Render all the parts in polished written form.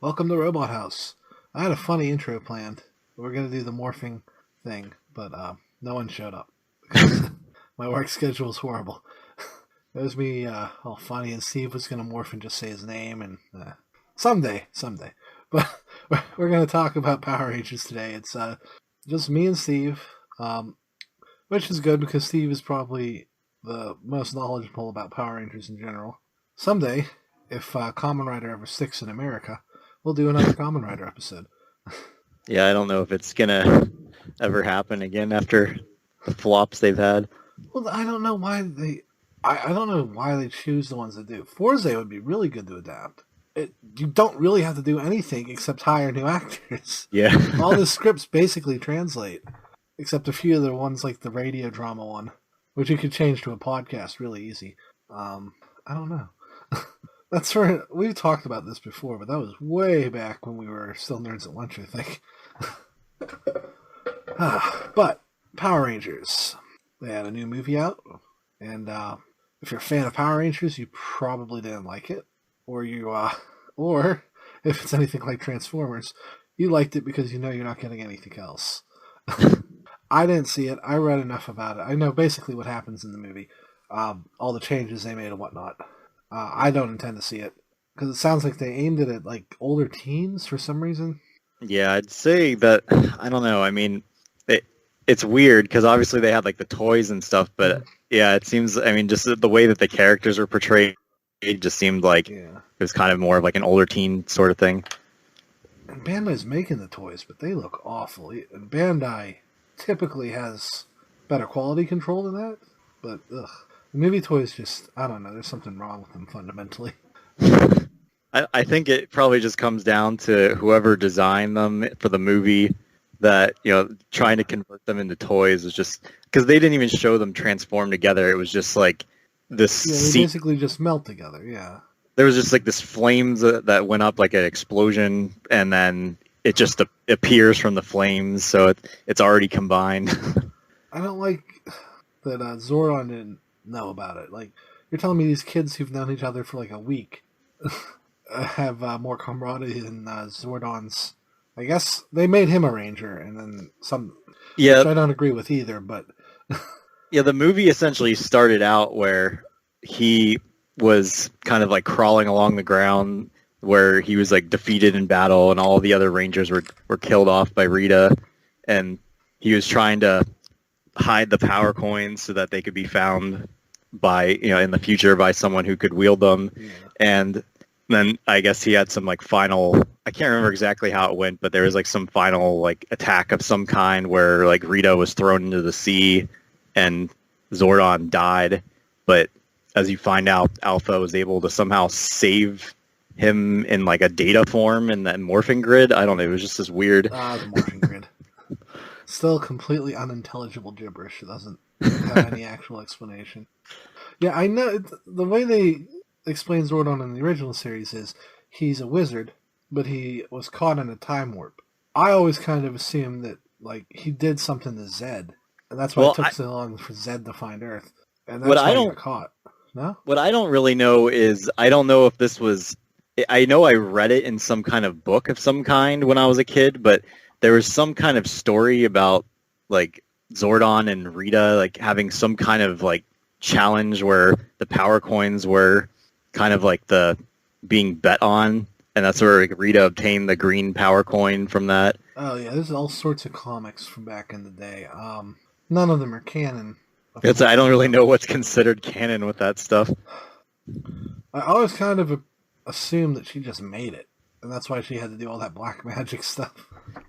Welcome to Robot House. I had a funny intro planned. We're going to do the morphing thing, but no one showed up because my work schedule is horrible. It was me all funny, and Steve was going to morph and just say his name, and someday. But we're going to talk about Power Rangers today. It's just me and Steve, which is good because Steve is probably the most knowledgeable about Power Rangers in general. Someday, if Kamen Rider ever sticks in America, we'll do another Kamen Rider episode. Yeah, I don't know if it's gonna ever happen again after the flops they've had. Well, I don't know why they. I don't know why they choose the ones that do. Forza would be really good to adapt. You don't really have to do anything except hire new actors. Yeah. All the scripts basically translate, except a few of the ones like the radio drama one, which you could change to a podcast really easy. I don't know. That's for we've talked about this before, but that was way back when we were still nerds at lunch, I think. But Power Rangers, they had a new movie out, and if you're a fan of Power Rangers, you probably didn't like it, or or if it's anything like Transformers, you liked it because you know you're not getting anything else. I didn't see it. I read enough about it. I know basically what happens in the movie, all the changes they made and whatnot. I don't intend to see it because it sounds like they aimed it at like older teens for some reason. Yeah, I'd say that I don't know. I mean, it's weird because obviously they had like the toys and stuff, but yeah, it seems. I mean, just the way that the characters were portrayed, it just seemed like it was kind of more of like an older teen sort of thing. And Bandai's making the toys, but they look awful. And Bandai typically has better quality control than that, but ugh. The movie toys just, I don't know, there's something wrong with them fundamentally. I think it probably just comes down to whoever designed them for the movie that, trying to convert them into toys was just, because they didn't even show them transform together. It was just like this. Yeah, they basically just melt together, yeah. There was just like this flames that went up like an explosion, and then it just appears from the flames, so it's already combined. I don't like that Zordon didn't know about it. Like, you're telling me these kids who've known each other for like a week have more camaraderie than Zordon's. I guess they made him a ranger, and then some. Yeah, which I don't agree with either. But yeah, the movie essentially started out where he was kind of like crawling along the ground, where he was like defeated in battle, and all the other rangers were killed off by Rita, and he was trying to hide the power coins so that they could be found by, in the future by someone who could wield them. Yeah. And then I guess he had some like final, I can't remember exactly how it went, but there was like some final like attack of some kind where like Rita was thrown into the sea and Zordon died. But as you find out, Alpha was able to somehow save him in like a data form in that morphing grid. I don't know. It was just this weird. The morphing grid. Still completely unintelligible gibberish. It doesn't have any actual explanation. Yeah, I know. The way they explain Zordon in the original series is he's a wizard, but he was caught in a time warp. I always kind of assumed that like he did something to Zed, and that's why it took so long for Zed to find Earth. And that's why he got caught. No? What I don't really know is I don't know if this was. I know I read it in some kind of book of some kind when I was a kid, but there was some kind of story about like Zordon and Rita like having some kind of like challenge where the power coins were kind of like the being bet on, and that's where like, Rita obtained the green power coin from that. Oh yeah, there's all sorts of comics from back in the day. None of them are canon. I don't really know what's considered canon with that stuff. I always kind of assumed that she just made it, and that's why she had to do all that black magic stuff.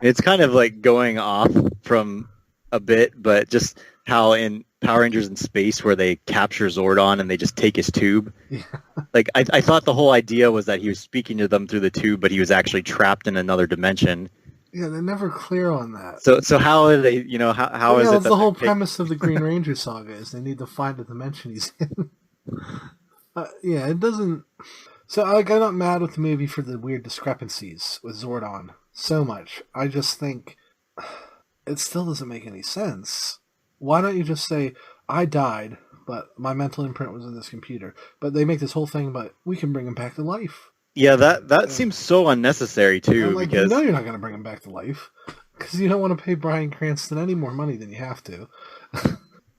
It's kind of like going off from a bit, but just how in Power Rangers in Space where they capture Zordon and they just take his tube. Yeah. Like I thought the whole idea was that he was speaking to them through the tube, but he was actually trapped in another dimension. Yeah, they're never clear on that. So how are they? How is it? That's the whole premise of the Green Ranger saga is they need to find the dimension he's in. Yeah, it doesn't. So I got not mad with the movie for the weird discrepancies with Zordon so much. I just think it still doesn't make any sense. Why don't you just say, I died, but my mental imprint was in this computer. But they make this whole thing about, we can bring him back to life. Yeah, that seems so unnecessary I'm too, like, because you're not going to bring him back to life because you don't want to pay Bryan Cranston any more money than you have to.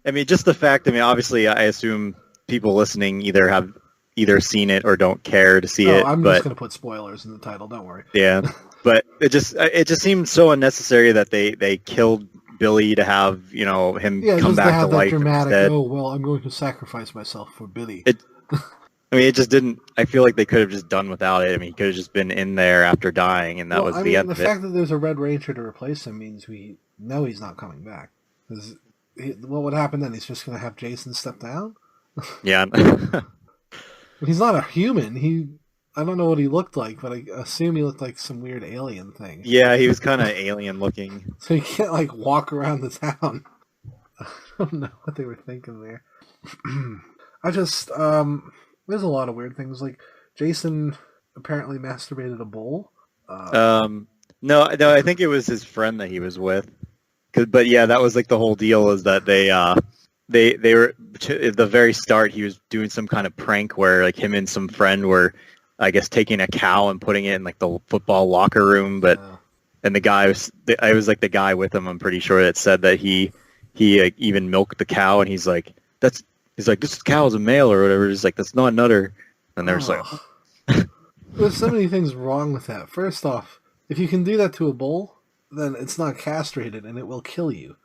I mean, just the fact. I mean, obviously, I assume people listening either have seen it or don't care to see Oh, it. I'm just But going to put spoilers in the title. Don't worry. yeah, but it just seemed so unnecessary that they killed Billy to have him Yeah, come just to back to have that life dramatic. instead. Oh well, I'm going to sacrifice myself for Billy. It I mean, it just didn't. I feel like they could have just done without it. I mean, he could have just been in there after dying, and that Well, was I the mean, end the of it. fact that there's a Red Ranger to replace him means we know he's not coming back. 'Cause what would happen then? He's just going to have Jason step down? Yeah. He's not a human. I don't know what he looked like, but I assume he looked like some weird alien thing. Yeah, he was kind of alien looking. So he can't like walk around the town. I don't know what they were thinking there. I just there's a lot of weird things. Like Jason apparently masturbated a bull. No, I think it was his friend that he was with. But yeah, that was like the whole deal is that they were at the very start. He was doing some kind of prank where like him and some friend were, I guess, taking a cow and putting it in like the football locker room. But and the guy was, I was like the guy with him. I'm pretty sure that said that he even milked the cow, and he's like this cow is a male or whatever. He's like that's not an udder, and they're just like. There's so many things wrong with that. First off, if you can do that to a bull, then it's not castrated and it will kill you.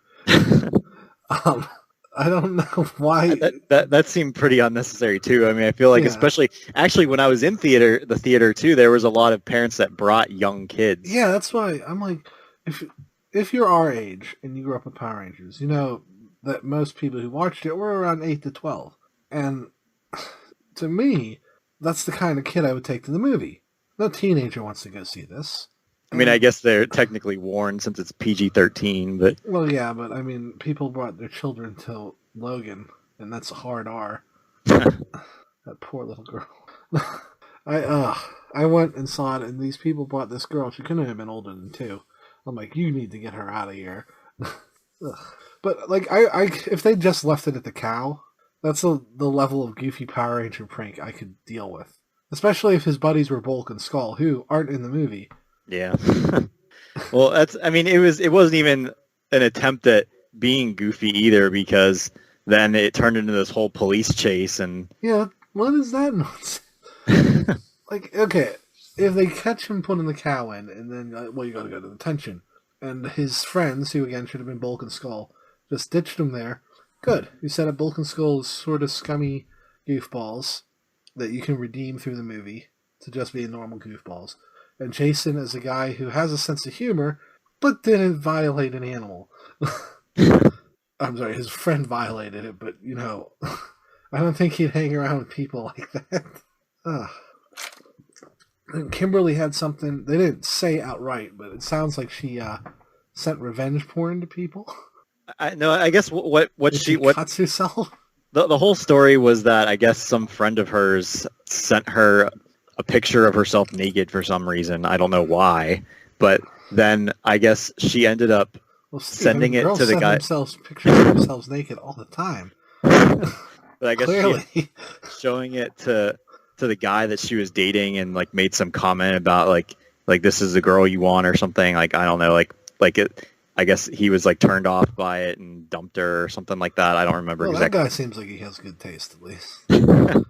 I don't know why. That seemed pretty unnecessary too. I mean, I feel like especially actually when I was in the theater too, there was a lot of parents that brought young kids. Yeah, that's why I'm like, if you're our age and you grew up with Power Rangers, you know that most people who watched it were around 8 to 12, and to me, that's the kind of kid I would take to the movie. No teenager wants to go see this. I mean, I guess they're technically warned since it's PG-13, but... Well, yeah, but I mean, people brought their children to Logan, and that's a hard R. That poor little girl. I went and saw it, and these people brought this girl. She couldn't have been older than 2. I'm like, you need to get her out of here. But, like, if they just left it at the cow, that's the level of goofy Power Ranger prank I could deal with. Especially if his buddies were Bulk and Skull, who aren't in the movie. Yeah. Well, I mean, it wasn't even an attempt at being goofy either, because then it turned into this whole police chase and... Yeah, what is that nonsense? Like, okay, if they catch him putting the cow in, and then, well, you gotta go to detention. And his friends, who again should have been Bulk and Skull, just ditched him there. Good. You set up Bulk and Skull as sort of scummy goofballs that you can redeem through the movie to just be normal goofballs. And Jason is a guy who has a sense of humor, but didn't violate an animal. I'm sorry, his friend violated it, but, you know, I don't think he'd hang around with people like that. And Kimberly had something, they didn't say outright, but it sounds like she sent revenge porn to people. I guess what she cuts herself? The whole story was that I guess some friend of hers sent her a picture of herself naked for some reason. I don't know why, but then I guess she ended up sending it to the guy. Pictures of themselves naked all the time. But I guess Clearly. showing it to the guy that she was dating and like made some comment about like this is the girl you want or something. Like I don't know, like it. I guess he was like turned off by it and dumped her or something like that. I don't remember exactly. That guy seems like he has good taste, at least.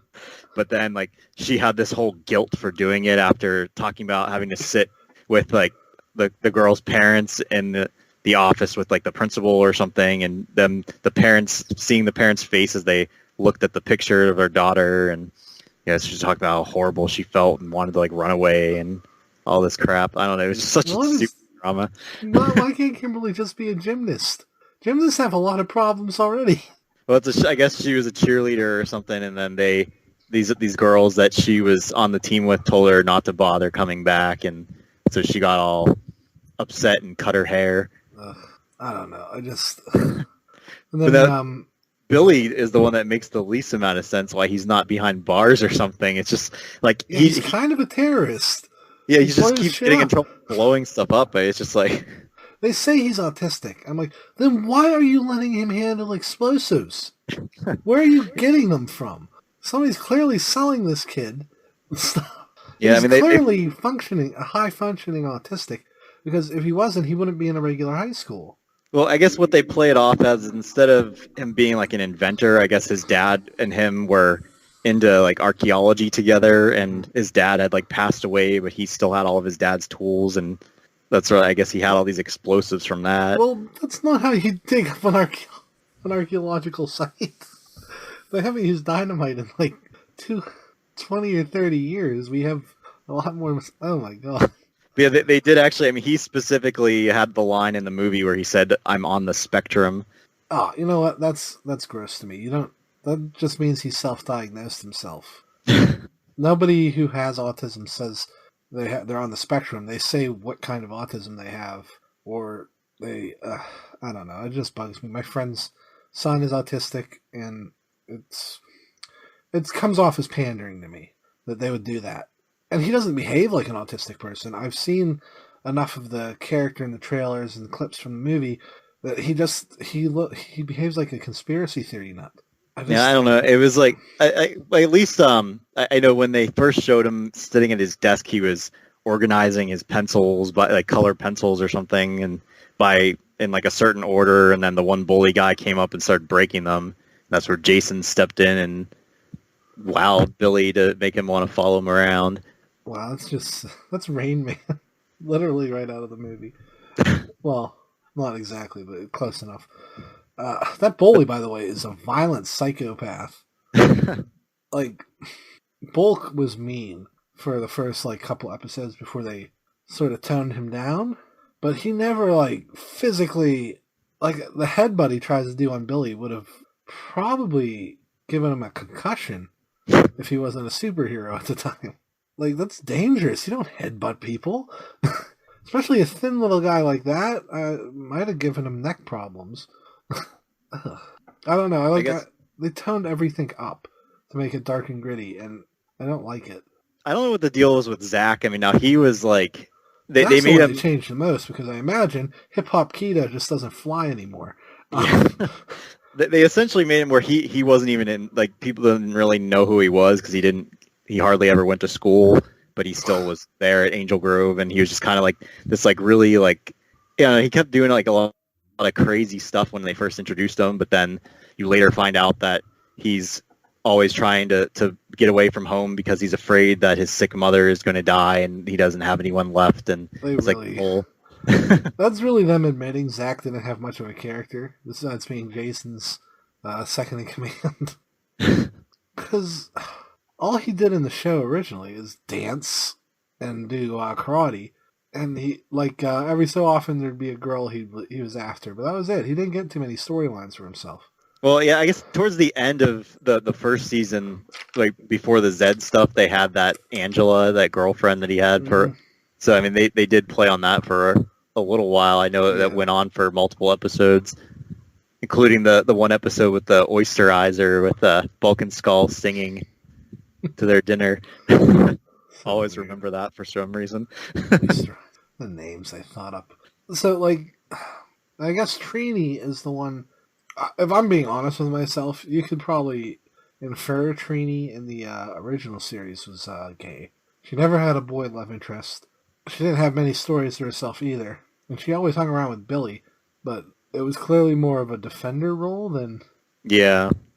But then like she had this whole guilt for doing it after talking about having to sit with like the girl's parents in the office with like the principal or something, and then seeing the parents' face as they looked at the picture of their daughter, and she talked about how horrible she felt and wanted to like run away and all this crap. I don't know. It was just such a stupid drama. Why can't Kimberly just be a gymnast? Gymnasts have a lot of problems already. Well, I guess she was a cheerleader or something, and then these girls that she was on the team with told her not to bother coming back, and so she got all upset and cut her hair. I don't know. And then Billy is the one that makes the least amount of sense why he's not behind bars or something. It's just like he's kind of a terrorist. Yeah, he just keeps getting in trouble blowing stuff up, but it's just like... They say he's autistic. I'm like, then why are you letting him handle explosives? Where are you getting them from? Somebody's clearly selling this kid. Yeah, I He's mean clearly functioning, a high functioning autistic, because if he wasn't, he wouldn't be in a regular high school. well, I guess what they play it off as, instead of him being like an inventor, I guess his dad and him were into like archaeology together, and his dad had like passed away, but he still had all of his dad's tools, and that's right. I guess he had all these explosives from that. Well, that's not how you dig up an archaeological site. They haven't used dynamite in like 20 or 30 years. We have a lot more. Oh my god. But yeah, they did actually. I mean, he specifically had the line in the movie where he said, "I'm on the spectrum." Oh, you know what? That's gross to me. You don't. That just means he self-diagnosed himself. Nobody who has autism says they're on the spectrum. They say what kind of autism they have, or they. I don't know. It just bugs me. My friend's son is autistic, and it comes off as pandering to me that they would do that. And he doesn't behave like an autistic person. I've seen enough of the character in the trailers and the clips from the movie that he behaves like a conspiracy theory nut. Yeah, I don't know. It was like at least I know when they first showed him sitting at his desk, he was organizing his pencils by like colored pencils or something, and by in like a certain order. And then the one bully guy came up and started breaking them. That's where Jason stepped in and wowed Billy to make him want to follow him around. Wow, that's Rain Man, literally right out of the movie. Well, not exactly, but close enough. That bully, by the way, is a violent psychopath. Like, Bulk was mean for the first like couple episodes before they sort of toned him down, but he never like physically, like the headbutt he tries to do on Billy would have probably given him a concussion if he wasn't a superhero at the time. Like, that's dangerous. You don't headbutt people. Especially a thin little guy like that. Might have given him neck problems. I don't know. They toned everything up to make it dark and gritty, and I don't like it. I don't know what the deal was with Zach. I mean, now he was like... They made him... They changed the most, because I imagine hip-hop keto just doesn't fly anymore. They essentially made him where he wasn't even in... Like, people didn't really know who he was, because he hardly ever went to school, but he still was there at Angel Grove, and he was just kind of like this, like really like, he kept doing like a lot of crazy stuff when they first introduced him, but then you later find out that he's always trying to get away from home because he's afraid that his sick mother is going to die and he doesn't have anyone left, and it's like the whole... That's really them admitting Zach didn't have much of a character, besides being Jason's second in command. Because... all he did in the show originally is dance and do karate, and he every so often there'd be a girl he was after, but that was it. He didn't get too many storylines for himself. Well, yeah, I guess towards the end of the first season, like before the Zed stuff, they had that Angela, that girlfriend that he had for. So I mean, they did play on that for a little while. I know that went on for multiple episodes, including the one episode with the Oysterizer with Bulk and Skull singing to their dinner. Always remember that for some reason. The names I thought up. So, like, I guess Trini is the one. If I'm being honest with myself, you could probably infer Trini in the original series was gay. She never had a boy love interest. She didn't have many stories to herself either, and she always hung around with Billy. But it was clearly more of a defender role than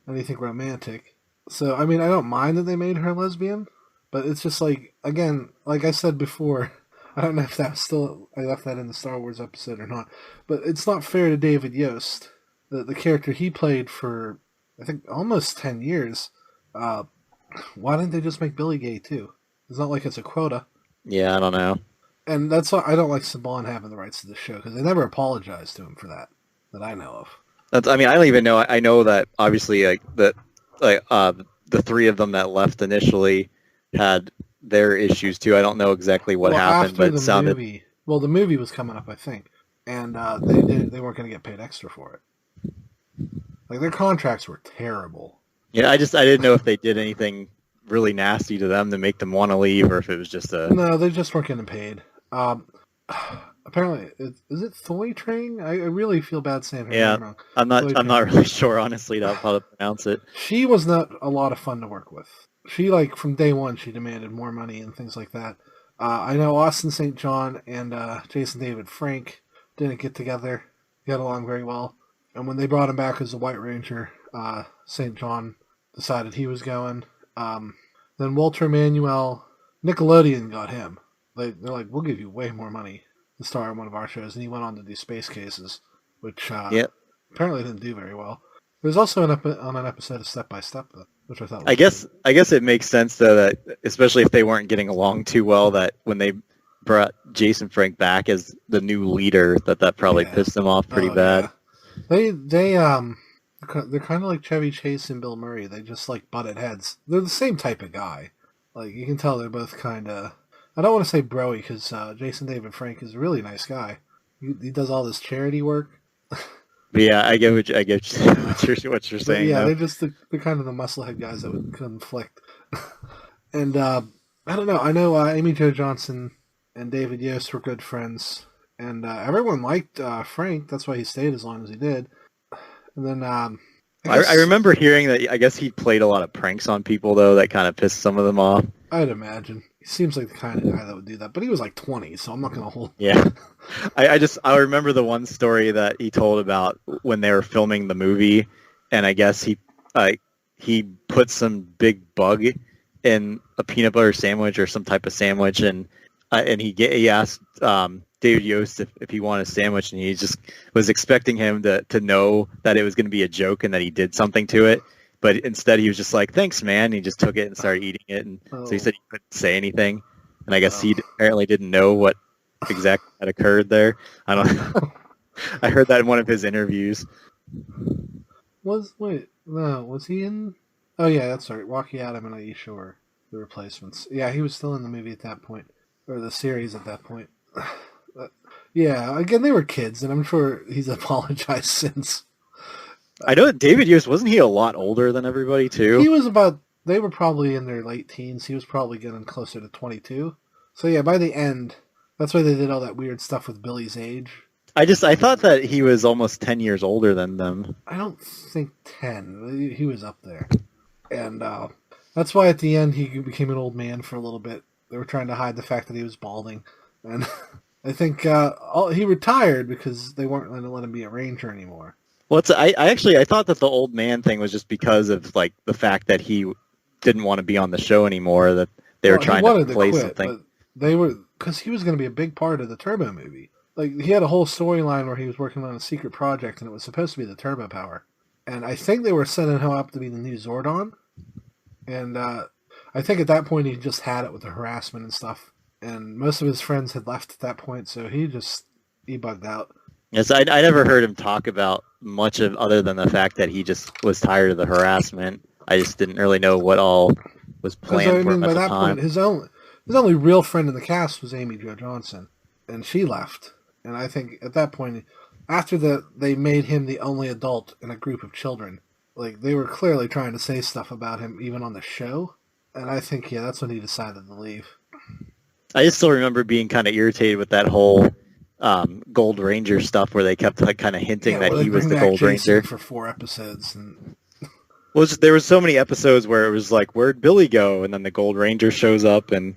anything romantic. So, I mean, I don't mind that they made her lesbian, but it's just like, again, like I said before, I don't know if that was still, I left that in the Star Wars episode or not, but it's not fair to David Yost, the character he played for, I think, almost 10 years. Why didn't they just make Billy gay, too? It's not like it's a quota. Yeah, I don't know. And that's why I don't like Saban having the rights to the show, because they never apologized to him for that I know of. I mean, I don't even know. I know that, obviously, the three of them that left initially had their issues too. I don't know exactly what happened, but it sounded... the movie was coming up, I think, and they weren't going to get paid extra for it. Like, their contracts were terrible. Yeah, I didn't know if they did anything really nasty to them to make them want to leave, or if it was just a... No, they just weren't getting paid. Apparently, is it Thoi Train? I really feel bad saying her name wrong. I'm not really sure, honestly, how to pronounce it. She was not a lot of fun to work with. she like from day one she demanded more money and things like that. I know Austin St. John and Jason David Frank didn't get together, get along very well, and when they brought him back as the White Ranger, St. John decided he was going. Um, then Walter Manuel, Nickelodeon got him. They're like, we'll give you way more money to star in one of our shows, and he went on to do Space Cases, which Yeah. apparently didn't do very well. There was also on an episode of Step by Step, though, which I thought I was guess I guess it makes sense though that especially if they weren't getting along too well, that when they brought Jason Frank back as the new leader, that good. probably Yeah. pissed them off pretty Oh, bad. yeah. They're kind of like Chevy Chase and Bill Murray. They just like butted heads. They're the same type of guy. Like you can tell they're both kind of. I don't want to say broy because Jason David Frank is a really nice guy. He does all this charity work. But yeah, I get what you're But saying yeah, though. they're kind of the musclehead guys that would conflict. And I don't know. I know Amy Jo Johnson and David Yost were good friends, and everyone liked Frank. That's why he stayed as long as he did. And then I remember hearing that I guess he played a lot of pranks on people though that kind of pissed some of them off. I'd imagine he seems like the kind of guy that would do that. But he was like 20, so I'm not gonna hold. Yeah. I remember the one story that he told about when they were filming the movie, and I guess he put some big bug in a peanut butter sandwich or some type of sandwich, and he asked David Yost if he wanted a sandwich, and he just was expecting him to know that it was going to be a joke and that he did something to it, but instead he was just like, "Thanks, man." And he just took it and started eating it, and so he said he couldn't say anything, and I guess he apparently didn't know what exactly had occurred there. I don't know. I heard that in one of his interviews. Was he in? Oh yeah, that's right. Rocky Adam and Aisha were the replacements. Yeah, he was still in the movie at that point, or the series at that point. Yeah, again, they were kids, and I'm sure he's apologized since. I know that David Yost, wasn't he a lot older than everybody too? He was about. They were probably in their late teens. He was probably getting closer to 22. So yeah, by the end, that's why they did all that weird stuff with Billy's age. I thought that he was almost 10 years older than them. I don't think 10. He was up there. And that's why at the end he became an old man for a little bit. They were trying to hide the fact that he was balding. And I think he retired because they weren't going to let him be a ranger anymore. Well, I thought that the old man thing was just because of like the fact that he didn't want to be on the show anymore, that they were trying to play something. They were, because he was going to be a big part of the Turbo movie. Like, he had a whole storyline where he was working on a secret project, and it was supposed to be the Turbo Power. And I think they were setting him up to be the new Zordon. And I think at that point he just had it with the harassment and stuff. And most of his friends had left at that point, so he bugged out. Yes, I never heard him talk about much of other than the fact that he just was tired of the harassment. I just didn't really know what all was planned for him at the time. Point, his only real friend in the cast was Amy Jo Johnson, and she left. And I think at that point, after they made him the only adult in a group of children. Like, they were clearly trying to say stuff about him even on the show. And I think, yeah, that's when he decided to leave. I just still remember being kind of irritated with that whole Gold Ranger stuff where they kept like kind of hinting that he was the Gold Ranger for 4 episodes. And well, there was so many episodes where it was like, where'd Billy go? And then the Gold Ranger shows up, and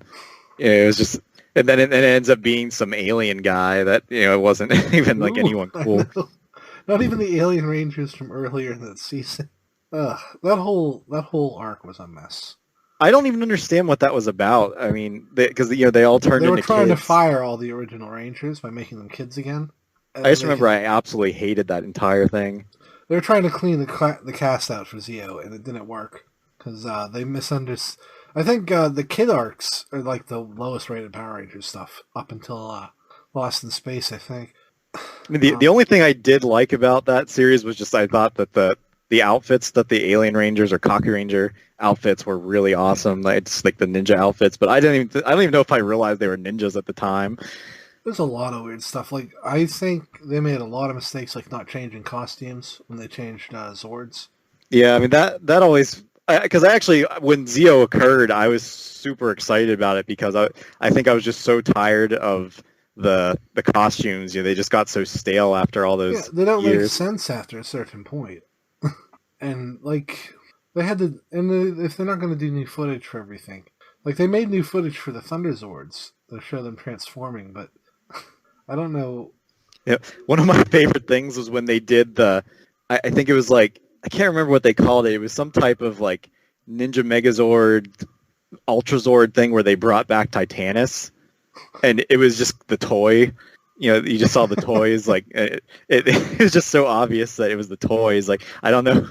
it was just, and then it ends up being some alien guy that it wasn't even like anyone cool. Not even the alien rangers from earlier in that season. That whole arc was a mess. I don't even understand what that was about. I mean, because they all turned into kids. They were trying to fire all the original Rangers by making them kids again. I just remember I absolutely hated that entire thing. They were trying to clean the cast out for Zeo, and it didn't work because they misunderstood. I think the kid arcs are like the lowest rated Power Rangers stuff up until Lost in Space, I think. I mean, the only thing I did like about that series was just I thought that the outfits that the Alien Rangers or Kaku Ranger outfits were really awesome. Like, just like the ninja outfits, but I don't even know if I realized they were ninjas at the time. There's a lot of weird stuff. Like, I think they made a lot of mistakes, like not changing costumes when they changed Zords. Yeah, I mean that always, because actually when Zeo occurred, I was super excited about it because I think I was just so tired of the costumes. They just got so stale after all those. Yeah, they don't years. make sense after a certain point. And like They had to, if they're not going to do new footage for everything, like they made new footage for the Thunderzords to show them transforming, but I don't know. Yeah, one of my favorite things was when they did I think it was like I can't remember what they called it. It was some type of like Ninja Megazord, Ultrazord thing where they brought back Titanus, and it was just the toy. You know, you just saw the toys. Like it was just so obvious that it was the toys. Like I don't know,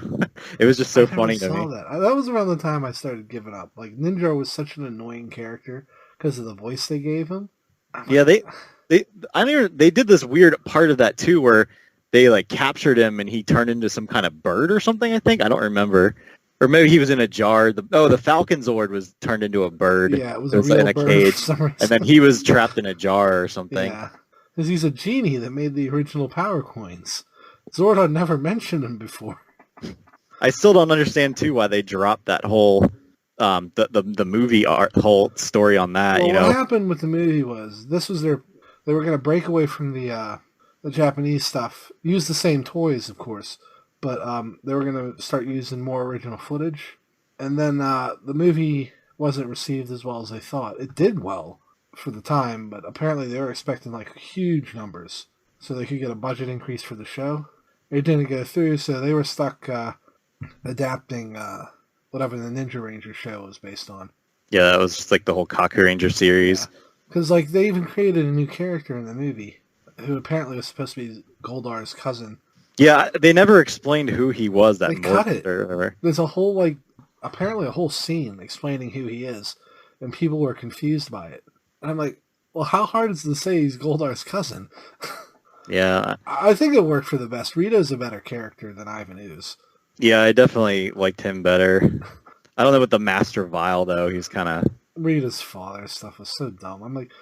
it was just I so never funny to saw me. that. That was around the time I started giving up. Like Ninja was such an annoying character because of the voice they gave him. I'm Yeah, like, they I don't even, they did this weird part of that too where they like captured him and he turned into some kind of bird or something, I think. I don't remember. Or maybe he was in a jar. The Falcon Zord was turned into a bird. yeah, it was It a was real in a bird for cage. some And reason. then he was trapped in a jar or something. Yeah, because he's a genie that made the original power coins. Zordon never mentioned him before. I still don't understand too why they dropped that whole the movie art whole story on that, Well, you what know. happened with the movie was this was their they were going to break away from the Japanese stuff, use the same toys, of course, but they were going to start using more original footage, and then the movie wasn't received as well as they thought. It did well for the time, but apparently they were expecting like huge numbers so they could get a budget increase for the show. It didn't go through, so they were stuck adapting whatever the Ninja Ranger show was based on. Yeah, that was just like the whole Kaku Ranger Yeah, series. because like they even created a new character in the movie, who apparently was supposed to be Goldar's cousin. Yeah, they never explained who he was that They cut morphed it. or whatever. There's a whole apparently a whole scene explaining who he is, and people were confused by it. And I'm like, well, how hard is it to say he's Goldar's cousin? Yeah, I think it worked for the best. Rito's a better character than Ivan Ooze. yeah, I definitely liked him better. I don't know with the Master Vile though. He's kind of Rita's father stuff was so dumb. I'm like,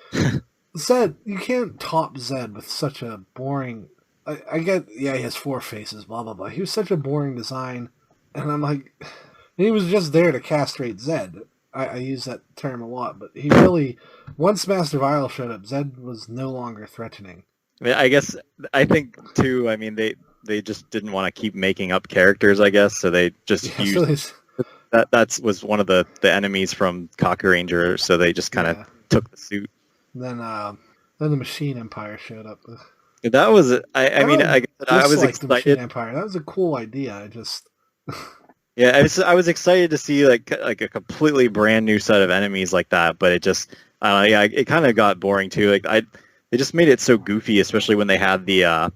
Zed, you can't top Zed with such a boring. I get, yeah, he has four faces, blah blah blah. He was such a boring design, and I'm like, he was just there to castrate Zed. I use that term a lot, but he really, once Master Vile showed up, Zed was no longer threatening. I mean, I think too. I mean, they just didn't want to keep making up characters. I guess so. They just Yeah, so used that was one of the enemies from Kaku Ranger. So they just kind of yeah. took the suit. Then the Machine Empire showed up. That was I mean I was Disliked the Machine excited. Empire. That was a cool idea. I just Yeah, I was excited to see like a completely brand new set of enemies like that. But it just yeah, it kind of got boring too. They just made it so goofy, especially when they had the I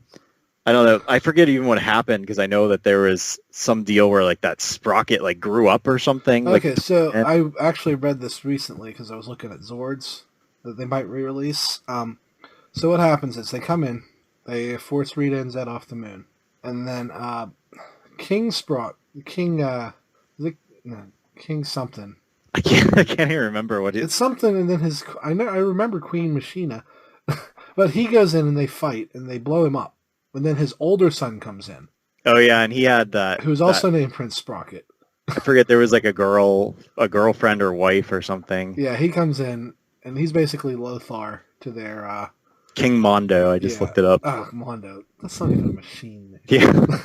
don't know. I forget even what happened because I know that there was some deal where like that sprocket like grew up or something. okay. So And, I actually read this recently because I was looking at Zords that they might re-release. So what happens is they come in, they force Rita and Zed off the moon, and then King Sprout, King no, King something. I can't even remember what it. It's something, and then I remember Queen Machina, but he goes in and they fight and they blow him up, and then his older son comes in, Oh yeah, and he had that. who's also named Prince Sprocket. I forget there was like a girlfriend or wife or something. Yeah, he comes in and he's basically Lothar to their King Mondo. I just yeah. looked it up. Oh, Mondo. That's not even a machine name. Yeah.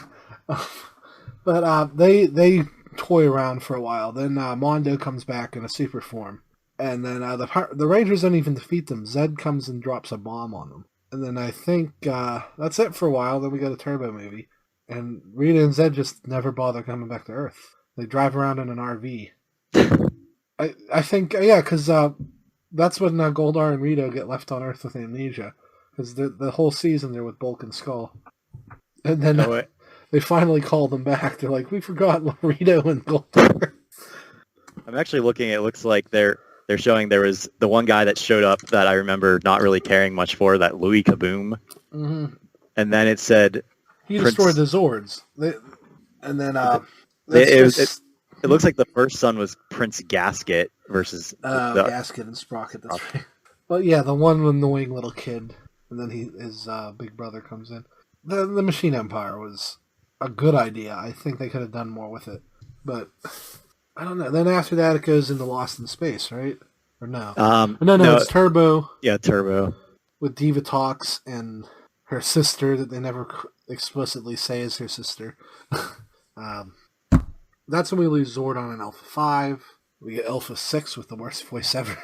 But they toy around for a while. Then Mondo comes back in a super form, and then the Rangers don't even defeat them. Zed comes and drops a bomb on them, and then I think that's it for a while. Then we get a Turbo movie, and Rita and Zed just never bother coming back to Earth. They drive around in an RV. I think yeah, because that's when Goldar and Rito get left on Earth with amnesia, because the whole season they're with Bulk and Skull, and then Oh, wait. they finally call them back. They're like, we forgot Rito and Goldar. I'm actually looking. It looks like they're showing there was the one guy that showed up that I remember not really caring much for, that Louis Kaboom, Mm-hmm. and then it said He Prince- destroyed the Zords, and then it looks like the first son was Prince Gasket versus Gasket and Sprocket. That's right. Well, yeah, the one annoying little kid, and then his big brother comes in. The Machine Empire was a good idea. I think they could have done more with it, but I don't know. Then after that, it goes into Lost in Space, right? Or no? No, it's Turbo. Yeah, Turbo. With Diva Talks and her sister that they never explicitly say is her sister. That's when we lose Zordon in Alpha 5. We get Alpha 6 with the worst voice ever.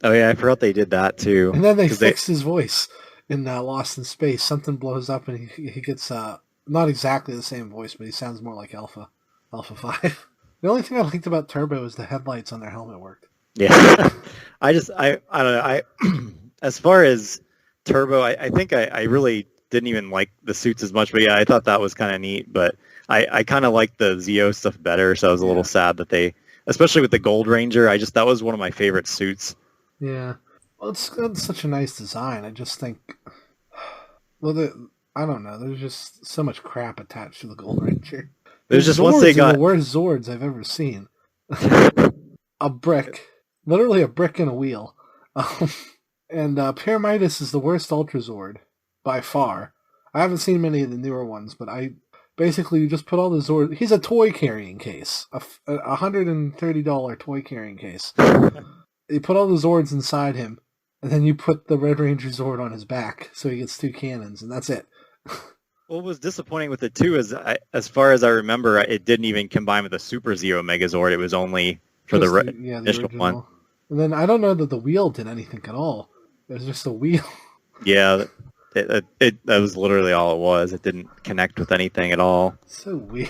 Oh yeah, I forgot they did that too. And then they 'Cause fixed his voice in Lost in Space. Something blows up and he gets not exactly the same voice, but he sounds more like Alpha 5. The only thing I liked about Turbo is the headlights on their helmet worked. Yeah. I don't know. I as far as Turbo, I think I really didn't even like the suits as much, but yeah, I thought that was kind of neat. But I kind of liked the Zeo stuff better, so I was a little sad that they, especially with the Gold Ranger, that was one of my favorite suits. Yeah. Well, it's such a nice design. I just think, well, I don't know. There's just so much crap attached to the Gold Ranger. There's just once they got the worst Zords I've ever seen. A brick, literally a brick and a wheel. And Pyramidas is the worst Ultra Zord by far. I haven't seen many of the newer ones, but basically you just put all the Zords. He's a toy carrying case, a $130 toy carrying case. You put all the Zords inside him, and then you put the Red Ranger Zord on his back, so he gets 2 cannons, and that's it. What was disappointing with it too is, as far as I remember, it didn't even combine with the Super Zeo Megazord. It was only for the initial one. And then I don't know that the wheel did anything at all. It was just a wheel. Yeah, that was literally all it was. It didn't connect with anything at all. So weird.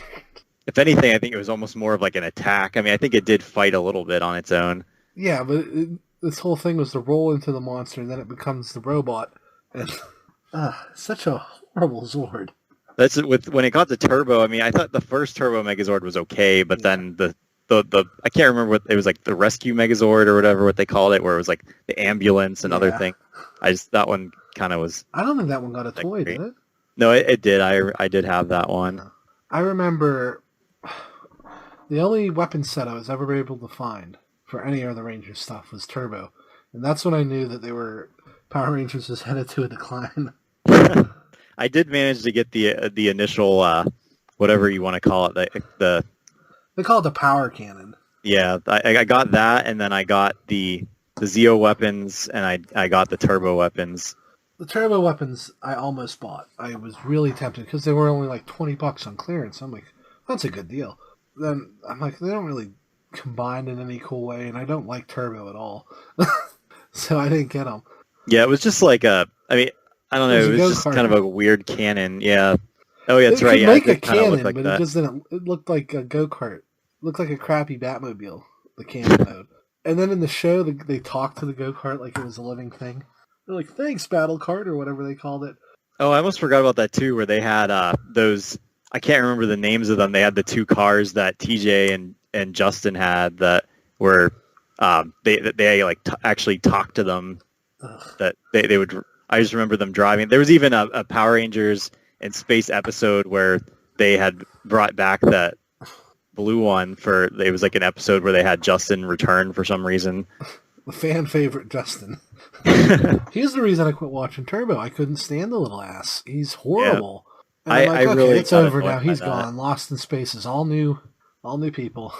If anything, I think it was almost more of like an attack. I mean, I think it did fight a little bit on its own. Yeah, but this whole thing was to roll into the monster, and then it becomes the robot. And such a horrible Zord. That's when it got to Turbo. I mean, I thought the first Turbo Megazord was okay, but then the I can't remember what it was, like the Rescue Megazord or whatever what they called it, where it was like the ambulance and other things. That one kind of was. I don't think that one got a toy, did it? No, it did. I did have that one. I remember the only weapon set I was ever able to find for any other Ranger stuff was Turbo, and that's when I knew that Power Rangers was headed to a decline. I did manage to get the initial whatever you want to call it, the they call it the power cannon. Yeah, I got that, and then I got the Zeo weapons, and I got the Turbo weapons. The Turbo weapons I almost bought. I was really tempted because they were only like $20 on clearance. I'm like, that's a good deal. Then I'm like, they don't really combine in any cool way, and I don't like Turbo at all. So I didn't get them. Yeah, it was just like I mean, I don't know. It was just kind of a weird cannon. Yeah. Oh yeah, that's right. Yeah, it kind of looked like that. It just didn't. It looked like a go-kart. It looked like a crappy Batmobile. The cannon mode. And then in the show, they talked to the go-kart like it was a living thing. They're like, "Thanks, Battle Cart," or whatever they called it. Oh, I almost forgot about that too, where they had those. I can't remember the names of them. They had the 2 cars that TJ and Justin had that were they like actually talked to them. Ugh. That they would. I just remember them driving. There was even a Power Rangers in Space episode where they had brought back that blue one for. It was like an episode where they had Justin return for some reason. The fan favorite Justin. He's the reason I quit watching Turbo. I couldn't stand the little ass. He's horrible. Yeah. I really it's over now. He's gone. Lost in Space is all new people.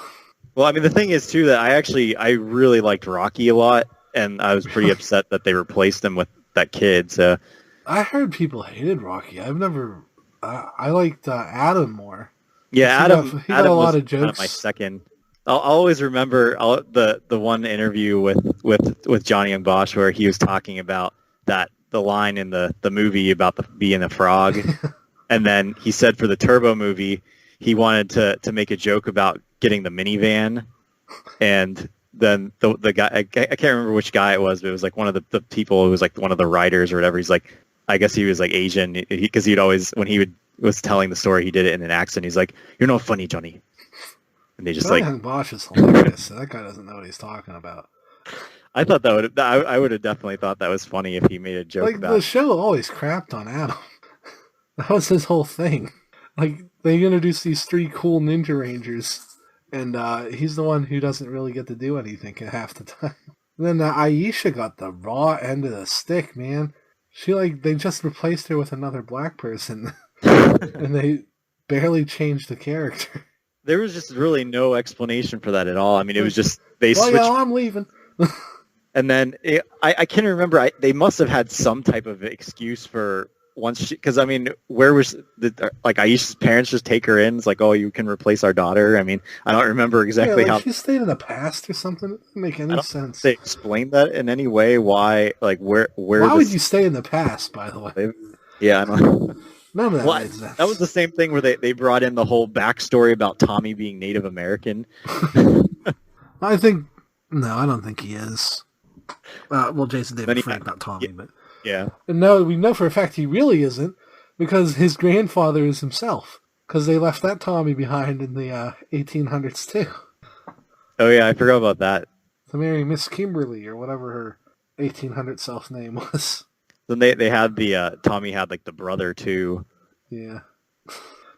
Well, I mean, the thing is too that I really liked Rocky a lot, and I was pretty upset that they replaced him with that kid. So I heard people hated Rocky. I've never. I liked Adam more. Yeah, Adam got a lot of jokes. Kind of my second. I'll always remember the one interview with Johnny and Bosch where he was talking about the line in the movie about being a frog, and then he said for the Turbo movie he wanted to make a joke about getting the minivan, and then the guy I can't remember which guy it was, but it was like one of the people who was like one of the writers or whatever. He's like, I guess he was like Asian because he'd always when he was telling the story he did it in an accent. He's like, "You're not funny, Johnny." And they just Bosch is hilarious. That guy doesn't know what he's talking about. I thought I would have definitely thought that was funny if he made a joke about. The show always crapped on Adam. That was his whole thing. Like they introduced these 3 cool Ninja Rangers, and he's the one who doesn't really get to do anything half the time. And then Aisha got the raw end of the stick, man. They just replaced her with another black person, and they barely changed the character. There was just really no explanation for that at all. I mean, it was just they switched. Yeah, I'm leaving. And then I can't remember. They must have had some type of excuse for once she, because I mean, where was like Aisha's parents just take her in? It's like, oh, you can replace our daughter. I mean, I don't remember Yeah, exactly like how. she stayed in the past or something. It doesn't make I any don't know if sense. they explained that in any way. Why, like, where Why would you this stay in the past, by the way? live? Yeah, I don't know. None of that Well, made that was sense. the same thing where they brought in the whole backstory about Tommy being Native American. I think no, I don't think he is. Well, Jason Then David he, Frank, not yeah, Tommy, but yeah. no, we know for a fact he really isn't because his grandfather is himself. Because they left that Tommy behind in the 1800s too, Oh yeah, I forgot about that. to marry Miss Kimberly or whatever her 1800 self name was. Then they had the Tommy had like the brother too. Yeah,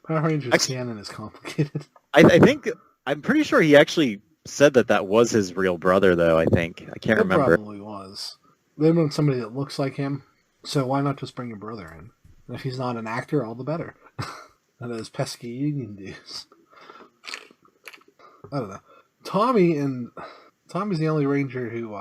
Power Rangers Actually, canon is complicated. I think I'm pretty sure he actually said that was his real brother though. I think I can't It remember. probably was. They want somebody that looks like him, so why not just bring your brother in? And if he's not an actor, all the better. And those pesky union dues. I don't know. Tommy's the only ranger who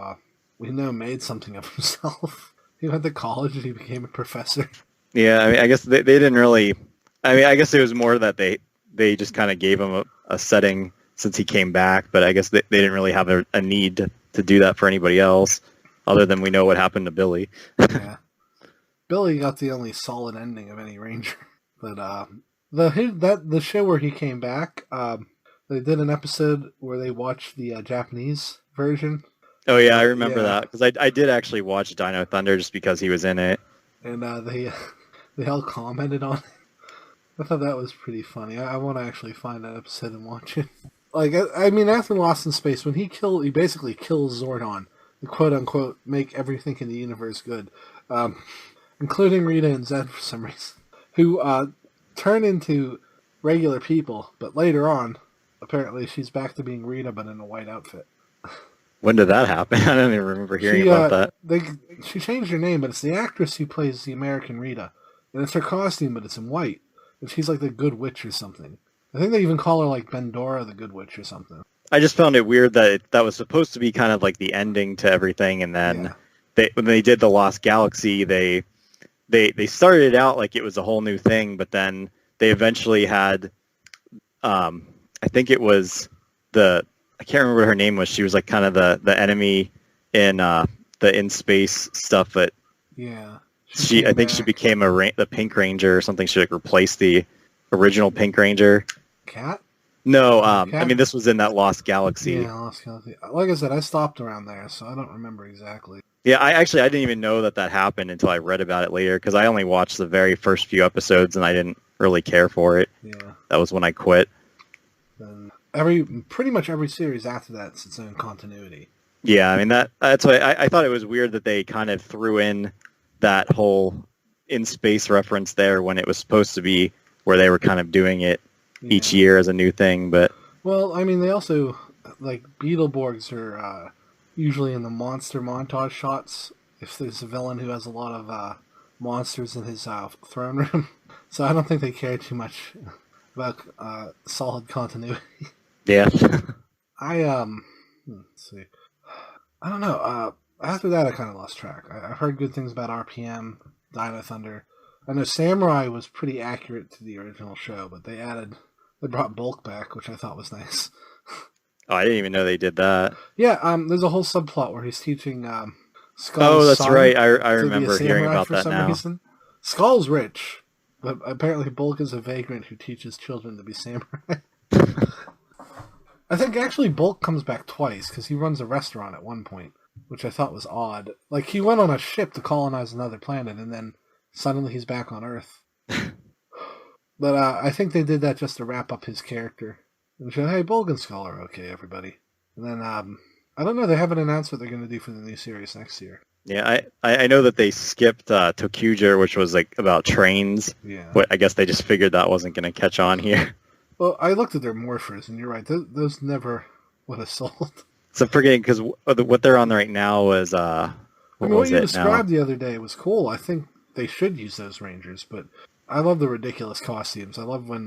we know made something of himself. He went to college and he became a professor. Yeah, I mean, I guess they didn't really. I mean, I guess it was more that they just kind of gave him a setting since he came back, but I guess they didn't really have a need to do that for anybody else, other than we know what happened to Billy. Yeah, Billy got the only solid ending of any ranger. But the show where he came back, they did an episode where they watched the Japanese version. Oh yeah, I remember Yeah, that because I did actually watch Dino Thunder just because he was in it. and they all commented on it. I thought that was pretty funny. I want to actually find that episode and watch it. Like, I mean, after Lost in Space, when he basically kills Zordon, to quote unquote make everything in the universe good, um, including Rita and Zed for some reason, who turn into regular people, but later on, apparently she's back to being Rita but in a white outfit. When did that happen? I don't even remember hearing about that. She changed her name, but it's the actress who plays the American Rita, and it's her costume, but it's in white, and she's like the Good Witch or something. I think they even call her like Bendora the Good Witch or something. I just found it weird that that was supposed to be kind of like the ending to everything, and then when they did the Lost Galaxy, they started it out like it was a whole new thing, but then they eventually had, I think it was I can't remember what her name was. She was like kind of the enemy in the in space stuff, but Yeah. I think she became the Pink Ranger or something. She like replaced the original Pink Ranger. Cat? No, Cat? I mean this was in that Lost Galaxy. Yeah, Lost Galaxy. Like I said, I stopped around there, so I don't remember exactly. Yeah, I didn't even know that happened until I read about it later because I only watched the very first few episodes and I didn't really care for it. Yeah. That was when I quit. Then pretty much every series after that's its own continuity. Yeah, I mean that's why I thought it was weird that they kind of threw in that whole in space reference there when it was supposed to be where they were kind of doing it each year as a new thing, but well, I mean, they also like Beetleborgs are usually in the monster montage shots. If there's a villain who has a lot of monsters in his throne room, so I don't think they care too much about solid continuity. yeah. Let's see. I don't know. After that, I kind of lost track. I've heard good things about RPM, Dino Thunder. I know Samurai was pretty accurate to the original show, but they brought Bulk back, which I thought was nice. Oh, I didn't even know they did that. Yeah, there's a whole subplot where he's teaching Skull's Oh, that's son right. I to be a remember hearing samurai about for that some now. reason. Skull's rich, but apparently Bulk is a vagrant who teaches children to be samurai. I think actually Bulk comes back twice because he runs a restaurant at one point, which I thought was odd. Like he went on a ship to colonize another planet, and then suddenly he's back on Earth. But I think they did that just to wrap up his character. And said, hey, Bulk and Skull are okay, everybody. And then, I don't know, they haven't announced what they're going to do for the new series next year. Yeah, I know that they skipped Tokuger, which was like about trains. Yeah. But I guess they just figured that wasn't going to catch on here. Well, I looked at their morphers, and you're right, those never would have sold. So I'm forgetting, because what they're on right now is, what you described the other day was cool. I think they should use those Rangers, but I love the ridiculous costumes. I love when,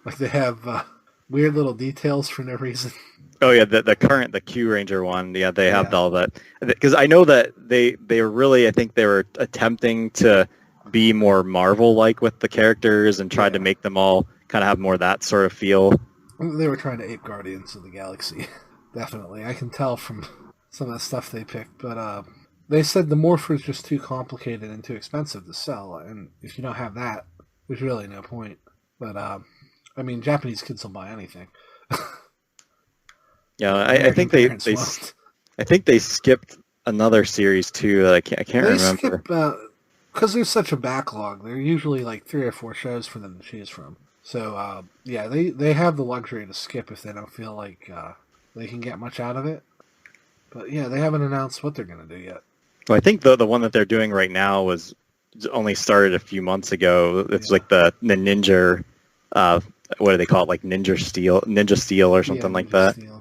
like, they have weird little details for no reason. Oh yeah, the Q Ranger one. Yeah, they have all that. Because I know that they were really, I think they were attempting to be more Marvel-like with the characters and tried to make them all kind of have more that sort of feel. They were trying to ape Guardians of the Galaxy. Definitely. I can tell from some of the stuff they picked. But they said the Morpher is just too complicated and too expensive to sell. And if you don't have that, there's really no point. But, I mean, Japanese kids will buy anything. Yeah, I think they skipped another series too that I can't remember. Because there's such a backlog. There are usually like 3 or 4 shows for them to choose from. So yeah, they have the luxury to skip if they don't feel like they can get much out of it. But yeah, they haven't announced what they're going to do yet. Well, I think the one that they're doing right now was only started a few months ago. It's like the Ninja. What do they call it? Like Ninja Steel or something like that. Steel.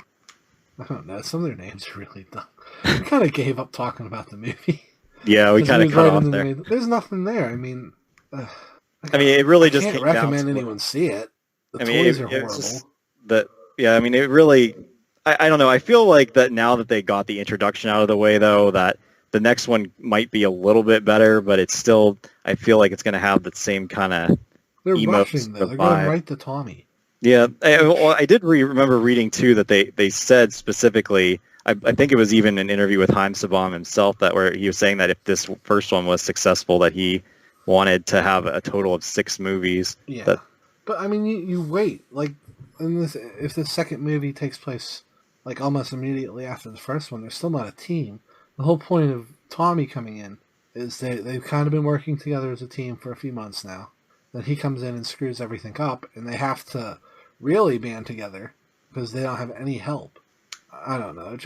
I don't know. Some of their names are really dumb. We kind of gave up talking about the movie. Yeah, we kind of cut off there. There's nothing there. I mean, it really just can't recommend anyone see it. The toys are horrible. I mean, it really. I don't know. I feel like that now that they got the introduction out of the way, though, that the next one might be a little bit better, but it's still. I feel like it's going to have the same kind of. They're rushing though. They're going right to Tommy. Yeah, I did remember reading too that they said specifically. I think it was even an interview with Haim Saban himself that where he was saying that if this first one was successful, that he wanted to have a total of 6 movies. Yeah, but I mean, you wait like if the second movie takes place like almost immediately after the first one, they're still not a team. The whole point of Tommy coming in is they've kind of been working together as a team for a few months now. Then he comes in and screws everything up, and they have to really band together because they don't have any help. I don't know.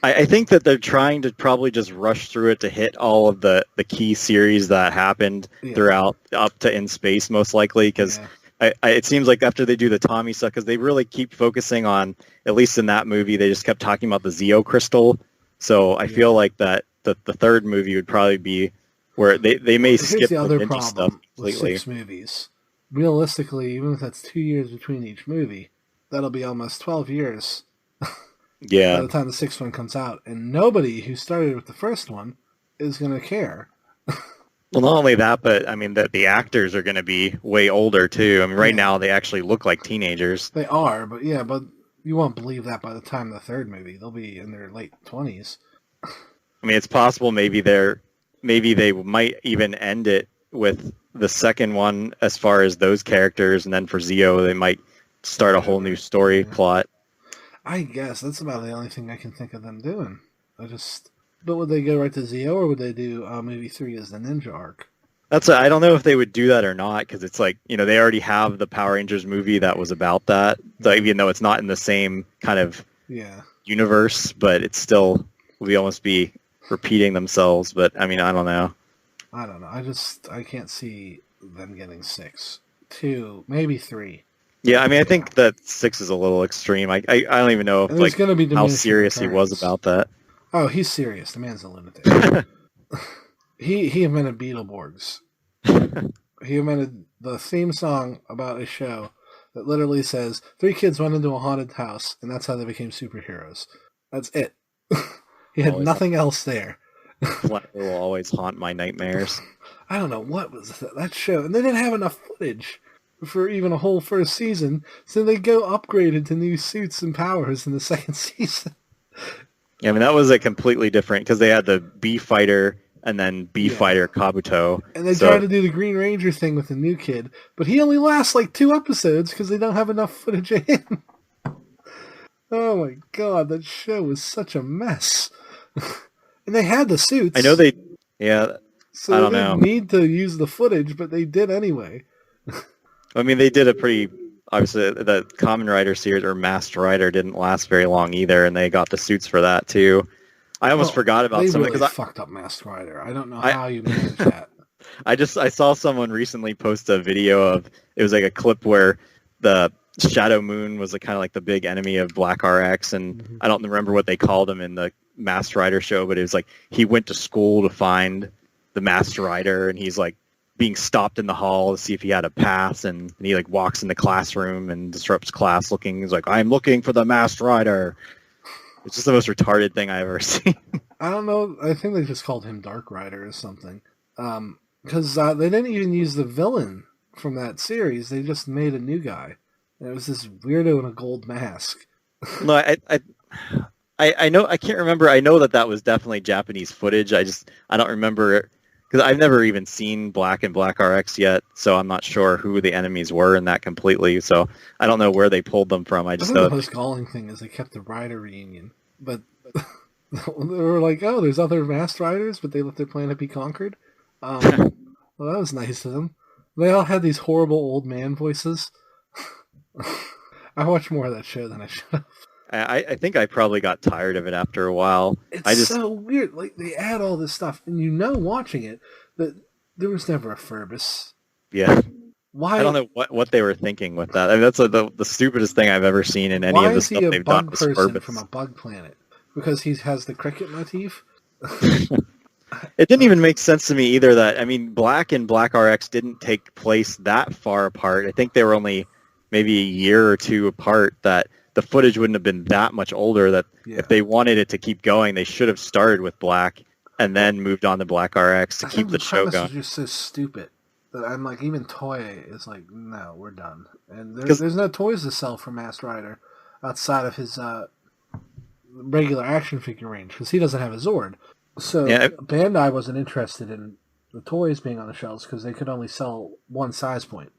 I think that they're trying to probably just rush through it to hit all of the key series that happened throughout up to In Space, most likely, because it seems like after they do the Tommy stuff, because they really keep focusing on, at least in that movie, they just kept talking about the Zeo crystal. So I feel like that the third movie would probably be where they may skip the ninja stuff completely. 6 movies. Realistically, even if that's 2 years between each movie, that'll be almost 12 years. Yeah. By the time the 6th one comes out, and nobody who started with the first one is going to care. Well, not only that, but I mean the actors are going to be way older too. I mean, right now they actually look like teenagers. They are, but you won't believe that by the time the third movie. They'll be in their late 20s. I mean, it's possible maybe they might even end it with the second one as far as those characters, and then for Zeo they might start a whole new story plot. I guess that's about the only thing I can think of them doing. But would they go right to Zeo, or would they do movie 3 as the ninja arc? I don't know if they would do that or not, because it's like, they already have the Power Rangers movie that was about that, so even though it's not in the same kind of universe, but it still would almost be repeating themselves. But I mean, I don't know. I can't see them getting 6. 2, maybe 3. Yeah, I mean, I think that 6 is a little extreme. I don't even know if how serious he was about that. Oh, he's serious. The man's a lunatic. He invented Beetleborgs. He invented the theme song about a show that literally says 3 kids went into a haunted house, and that's how they became superheroes. That's it. He had nothing else there. It will always haunt my nightmares. I don't know what was that show, and they didn't have enough footage for even a whole first season, so they go upgraded to new suits and powers in the second season. Yeah, I mean, that was a completely different, because they had the B-Fighter and then B-Fighter Kabuto. And they tried to do the Green Ranger thing with the new kid, but he only lasts like 2 episodes because they don't have enough footage of him. Oh my god, that show was such a mess. And they had the suits. I know they... Yeah, so I don't know. They didn't need to use the footage, but they did anyway. I mean, they did a pretty... Obviously, the Kamen Rider series, or Masked Rider, didn't last very long either, and they got the suits for that, too. I almost forgot about some of it. They really fucked up Masked Rider. I don't know how you managed that. I saw someone recently post a video of... It was like a clip where the Shadow Moon was kind of like the big enemy of Black RX, and I don't remember what they called him in the Masked Rider show, but it was like he went to school to find the Masked Rider, and he's like being stopped in the hall to see if he had a pass, and he like walks in the classroom and disrupts class looking. He's like, "I'm looking for the Masked Rider." It's just the most retarded thing I've ever seen. I don't know. I think they just called him Dark Rider or something. because they didn't even use the villain from that series. They just made a new guy. And it was this weirdo in a gold mask. No, I know I can't remember. I know that that was definitely Japanese footage. I don't remember because I've never even seen Black and Black RX yet, so I'm not sure who the enemies were in that completely. So I don't know where they pulled them from. I I just think the know. most galling thing is they kept the rider reunion, but they were like, "Oh, there's other masked riders, but they let their planet be conquered." Um, well, that was nice of them. They all had these horrible old man voices. I watched more of that show than I should have. I think I probably got tired of it after a while. It's I just so weird. Like they add all this stuff, and watching it that there was never a Furbus. yeah. I don't Why? know what they were thinking with that. I mean, that's the stupidest thing I've ever seen in any Why of the is he stuff a they've done bug with person from Spurbus. a bug planet? Because he has the cricket motif. It didn't even make sense to me either that, I mean, Black and Black RX didn't take place that far apart. I think they were only maybe a year or two apart, that the footage wouldn't have been that much older, that Yeah, if they wanted it to keep going, they should have started with Black and well, then moved on to Black RX to I think keep the the show premise going. was just so stupid that I'm like, even Toei is like, no, we're done. And Because, there's no toys to sell for Masked Rider outside of his regular action figure range because he doesn't have a Zord. So yeah, Bandai wasn't interested in the toys being on the shelves because they could only sell one size point.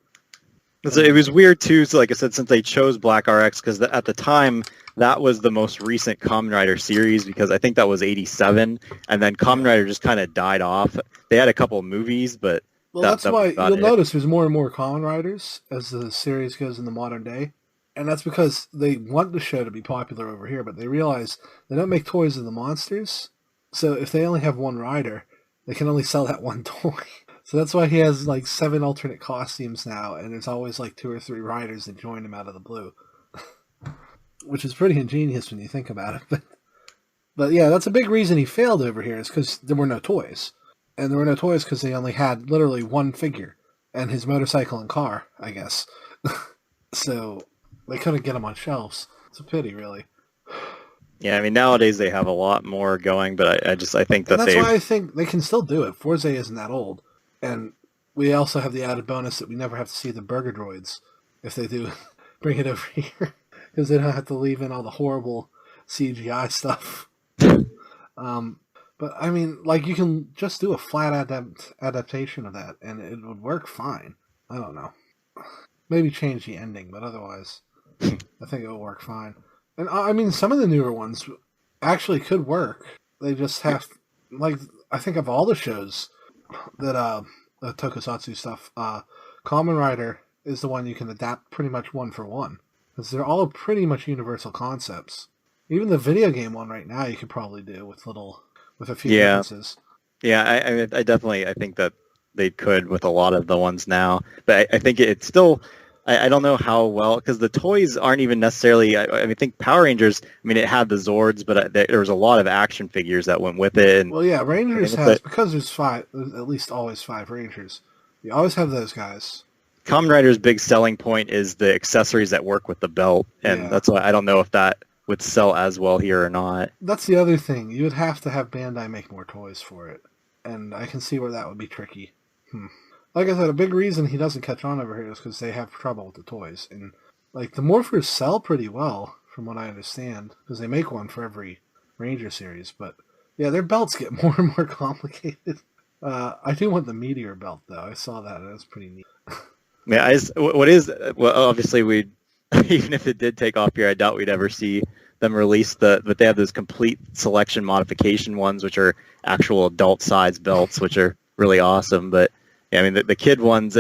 it was weird too, so like I said, since they chose Black RX, because at the time, that was the most recent Kamen Rider series, because I think that was 87, and then Kamen Yeah. Rider just kind of died off. They had a couple of movies, but Well, that that's was why about you'll it. notice there's more and more Kamen Riders as the series goes in the modern day. And that's because they want the show to be popular over here, but they realize they don't make toys of the monsters. So if they only have one rider, they can only sell that one toy. So that's why he has like 7 alternate costumes now, and there's always like 2 or 3 riders that join him out of the blue. Which is pretty ingenious when you think about it. But yeah, that's a big reason he failed over here is because there were no toys. And there were no toys because they only had literally one figure and his motorcycle and car, I guess. So they couldn't get him on shelves. It's a pity, really. Yeah, I mean, nowadays they have a lot more going, but I think And that that's why they've, I think they can still do it. Forza isn't that old. And we also have the added bonus that we never have to see the burger droids if they do bring it over here. Because they don't have to leave in all the horrible CGI stuff. Um, but I mean, like you can just do a flat adaptation of that, and it would work fine. I don't know. Maybe change the ending, but otherwise, I think it will work fine. And I mean, some of the newer ones actually could work. They just have, like, I think of all the shows that the Tokusatsu stuff, Kamen Rider is the one you can adapt pretty much one for one because they're all pretty much universal concepts. Even the video game one right now, you could probably do with a few yeah, differences. yeah, I definitely, I think that they could with a lot of the ones now, but I think it's still, I don't know how well, because the toys aren't even necessarily, I mean, I think Power Rangers, I mean, it had the Zords, but there was a lot of action figures that went with it, and Well, yeah, everything Rangers with has it. because there's at least always 5 Rangers. You always have those guys. Kamen Rider's big selling point is the accessories that work with the belt, and Yeah, that's why I don't know if that would sell as well here or not. that's the other thing. You would have to have Bandai make more toys for it, and I can see where that would be tricky. Hmm. Like I said, a big reason he doesn't catch on over here is because they have trouble with the toys, and like the morphers sell pretty well, from what I understand, because they make one for every Ranger series. But yeah, their belts get more and more complicated. I do want the meteor belt though. I saw that; it was pretty neat. Yeah, what is, well, obviously we, even if it did take off here, I doubt we'd ever see them release but they have those complete selection modification ones, which are actual adult size belts, which are really awesome. But yeah, I mean, the kid ones,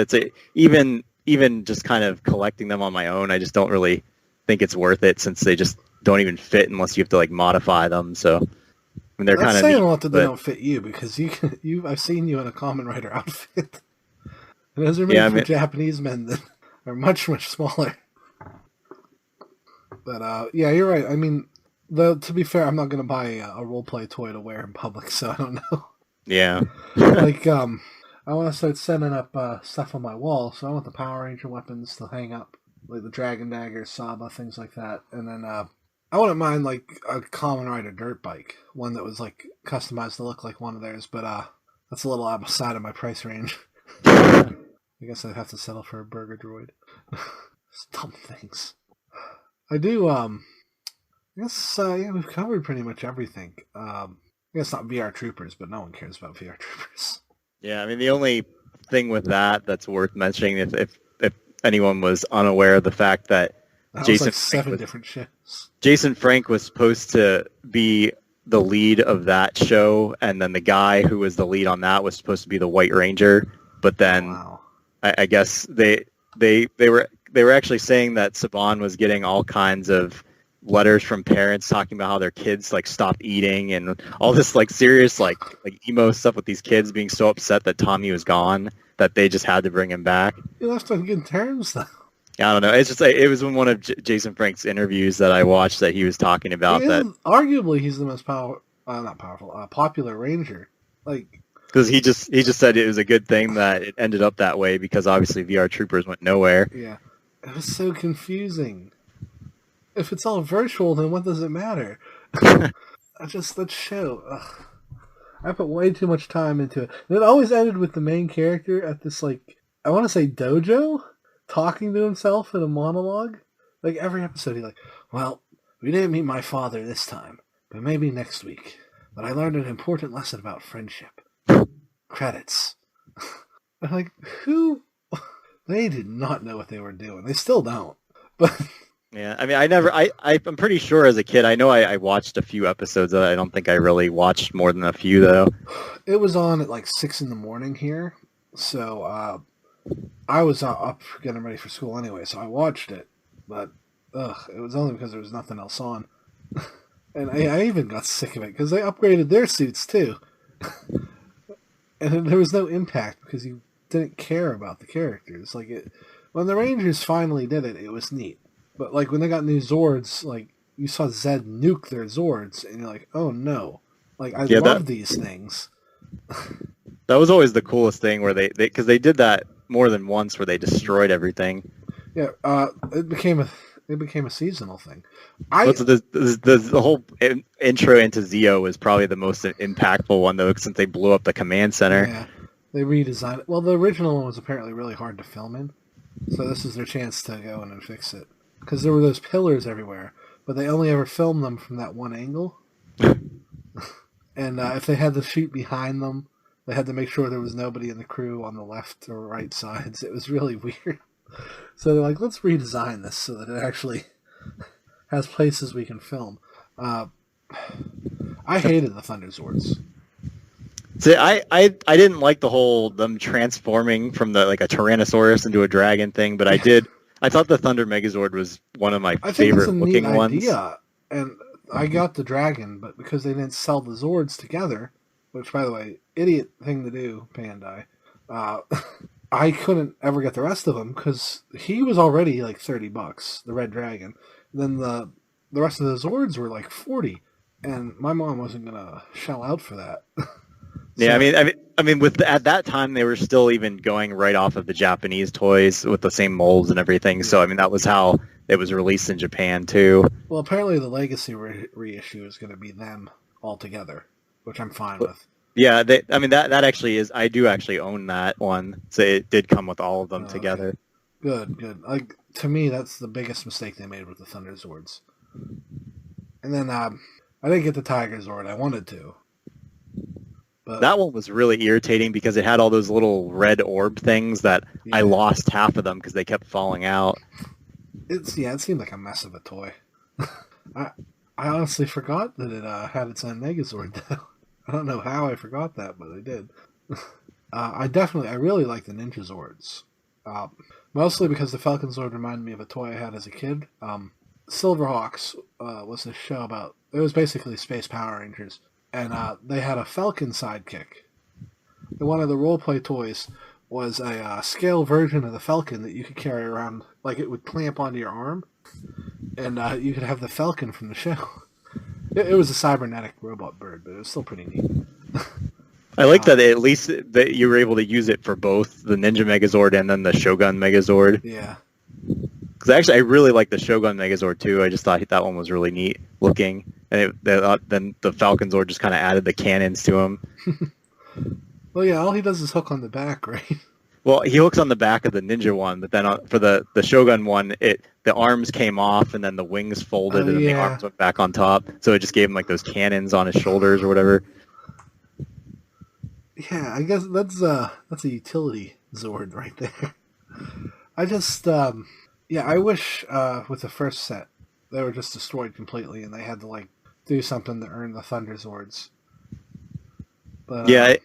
even just kind of collecting them on my own, I just don't really think it's worth it, since they just don't even fit unless you have to like modify them. So, I mean, they're That's kind of saying neat, a lot that they but don't fit you because I've seen you in a Kamen Rider outfit, and those are yeah, made I for mean, Japanese men that are much smaller. But yeah, you're right. I mean, though to be fair, I'm not gonna buy a role play toy to wear in public, so I don't know. yeah. Like, I want to start setting up stuff on my wall, so I want the Power Ranger weapons to hang up, like the Dragon Dagger, Saba, things like that, and then I wouldn't mind like a Kamen Rider dirt bike, one that was like customized to look like one of theirs, but That's a little outside of my price range. I guess I'd have to settle for a burger droid. Dumb things. I do. I guess yeah, we've covered pretty much everything. I guess not VR Troopers, but no one cares about VR Troopers. Yeah, I mean the only thing with that that's worth mentioning, if anyone was unaware of the fact that That was like 7 different shows. Jason Frank was supposed to be the lead of that show, and then the guy who was the lead on that was supposed to be the White Ranger. But then I guess they were actually saying that Saban was getting all kinds of letters from parents talking about how their kids like stopped eating and all this like serious like emo stuff with these kids being so upset that Tommy was gone that they just had to bring him back. He left on good terms though. I don't know. It's just like, it was in one of Jason Frank's interviews that I watched that he was talking about that. Arguably, he's the most popular Ranger. Like, because he just said it was a good thing that it ended up that way because obviously VR Troopers went nowhere. Yeah, it was so confusing. If it's all virtual, then what does it matter? That show. Ugh. I put way too much time into it. And it always ended with the main character at this like I want to say dojo. Talking to himself in a monologue. Like, every episode, he's like, well, we didn't meet my father this time, but maybe next week. But I learned an important lesson about friendship. Credits. I'm like, who? They did not know what they were doing. They still don't. But yeah, I mean, I'm pretty sure as a kid, I know I watched a few episodes of it. I don't think I really watched more than a few, though. It was on at like 6 in the morning here, so, I was up getting ready for school anyway, so I watched it, but it was only because there was nothing else on. And I even got sick of it, because they upgraded their suits too. And there was no impact, because you didn't care about the characters. Like, when the Rangers finally did it, it was neat. But like when they got new Zords, like, you saw Zed nuke their Zords, and you're like, oh no. Like, I love these things. That was always the coolest thing, where because they did that more than once, where they destroyed everything. Yeah, it became a seasonal thing. The whole intro into Zeo was probably the most impactful one, though, since they blew up the command center. Yeah, they redesigned it. Well, the original one was apparently really hard to film in, so this is their chance to go in and fix it. Because there were those pillars everywhere, but they only ever filmed them from that one angle. And if they had to shoot behind them, they had to make sure there was nobody in the crew on the left or right sides. It was really weird. So they're like, let's redesign this so that it actually has places we can film. I hated the Thunder Zords. See, I didn't like the whole them transforming from a Tyrannosaurus into a dragon thing, but I thought the Thunder Megazord was one of my favorite looking ones. Idea. And I got the dragon, but because they didn't sell the Zords together, which, by the way, idiot thing to do, Bandai, I couldn't ever get the rest of them because he was already like $30, the Red Dragon. And then the rest of the Zords were like $40, and my mom wasn't gonna shell out for that. Yeah, I mean, at that time they were still even going right off of the Japanese toys with the same molds and everything. So I mean, that was how it was released in Japan too. Well, apparently the Legacy reissue is going to be them all together, which I'm fine with. Yeah, that actually is. I do actually own that one, so it did come with all of them together. Okay. Good. Like, to me, that's the biggest mistake they made with the Thunder Zords. And then I didn't get the Tiger Zord. I wanted to. But that one was really irritating because it had all those little red orb things that I lost half of them because they kept falling out. It seemed like a mess of a toy. I honestly forgot that it had its own Megazord, though. I don't know how I forgot that, but I did. I really like the Ninja Zords. Mostly because the Falcon Zord reminded me of a toy I had as a kid. Silverhawks was a show about... It was basically Space Power Rangers. And they had a Falcon sidekick. And one of the roleplay toys was a scale version of the Falcon that you could carry around. Like, it would clamp onto your arm. And you could have the Falcon from the show. It was a cybernetic robot bird, but it was still pretty neat. I like that at least that you were able to use it for both the Ninja Megazord and then the Shogun Megazord. Yeah. Because actually, I really like the Shogun Megazord too. I just thought that one was really neat looking, and then the Falcon Zord just kind of added the cannons to him. Well, yeah, all he does is hook on the back, right? Well, he hooks on the back of the ninja one, but then for the Shogun one, the arms came off and then the wings Oh folded and then the yeah, arms went back on top. So it just gave him like those cannons on his shoulders or whatever. yeah. I guess that's a utility Zord right there. I just yeah, I wish with the first set they were just destroyed completely and they had to like do something to earn the Thunder Zords. But Yeah,